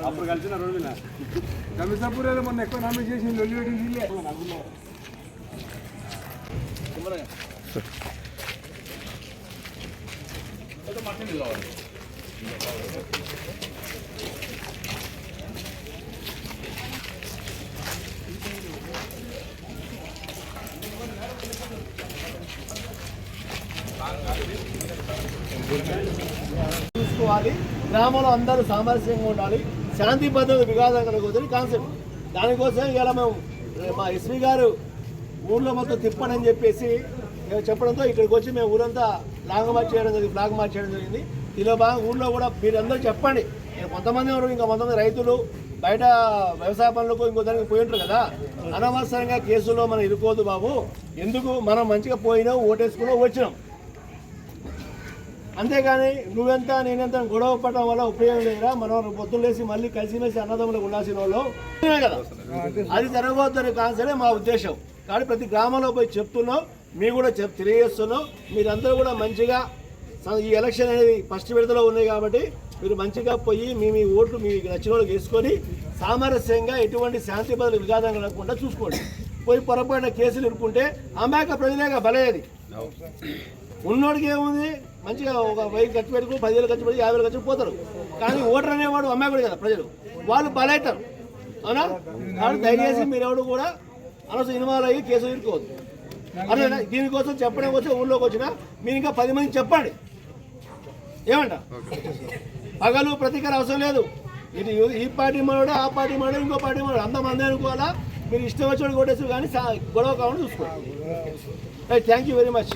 అప్పుడు కలిసిన రోజున కమిసాపూర్ మొన్న ఎక్కువ నామినేట్ చేసి లొల్లి పెట్టింది. చూసుకోవాలి, గ్రామంలో అందరూ సామరస్యంగా ఉండాలి, శాంతి భద్రత వివాదం కలగొద్దని కాన్సెప్ట్. దానికోసం ఇలా మేము మా ఎస్పీ గారు ఊళ్ళో మొత్తం తిప్పడని చెప్పేసి చెప్పడంతో ఇక్కడికి వచ్చి మేము ఊరంతా ఫ్లాగ్ మార్చ్ చేయడం జరిగింది. ఇలా బాగా ఊళ్ళో కూడా మీరందరూ చెప్పండి. కొంతమంది ఎవరు ఇంకా కొంతమంది రైతులు బయట వ్యవసాయ పనులకు ఇంకో దానికి పోయి ఉంటారు కదా, అనవసరంగా కేసులో మనం ఇరుకోదు బాబు. ఎందుకు మనం మంచిగా పోయినాం, ఓటేసుకున్నాం, వచ్చినాం. అంతేగాని నువ్వెంత నేనెంత గొడవ పడడం వల్ల ఉపయోగం లేదురా. మనం పొద్దులేసి మళ్ళీ కలిసిమెలిసి అన్నదమ్ములకు ఉండాల్సిన వాళ్ళు కదా, అది జరగవద్దని కాన్సెప్టే మా ఉద్దేశం. కాబట్టి ప్రతి గ్రామంలో పోయి చెప్తున్నాం, మీకు కూడా తెలియజేస్తున్నాం. మీరందరూ కూడా మంచిగా ఈ ఎలక్షన్ అనేది ఫస్ట్ విడతలో ఉన్నాయి కాబట్టి మీరు మంచిగా పోయి మీ ఓట్లు మీకు నచ్చిన వాళ్ళకి వేసుకొని సామరస్యంగా ఎటువంటి శాంతి భద్రతల విఘాతం కలగకుండా చూసుకోండి. పోయి పొరపాటున కేసులు ఇరుక్కుంటే అమాయక ప్రజలేగా బలయ్యేది. ఉన్నోడికి ఏముంది, మంచిగా ఒక 1000 ఖర్చు పెట్టుకుని 10,000 ఖర్చు పెట్టి 50,000 ఖర్చు పోతారు. కానీ ఓటర్ అనేవాడు అమ్మాయికుడు కదా, ప్రజలు వాళ్ళు బలవుతారు. అవునా? కాబట్టి దయచేసి మీరెవడు కూడా అనవసరం ఇన్వాల్వ్ అయ్యి కేసులు ఇరుకోవద్దు. అదే దీనికోసం చెప్పడం కోసం ఊళ్ళోకి వచ్చినా మీరు ఇంకా 10 మందికి చెప్పండి. ఏమంట పగలు ప్రతీకారం అవసరం లేదు. ఇది ఈ పార్టీ మనోడు, ఆ పార్టీ మనోడు, ఇంకో పార్టీ మనోడు, అంతమంది అనుకోవాలా. మీరు ఇష్టం వచ్చి కొట్టేసి కానీ గొడవ కావాలని చూసుకోండి. Thank you very much.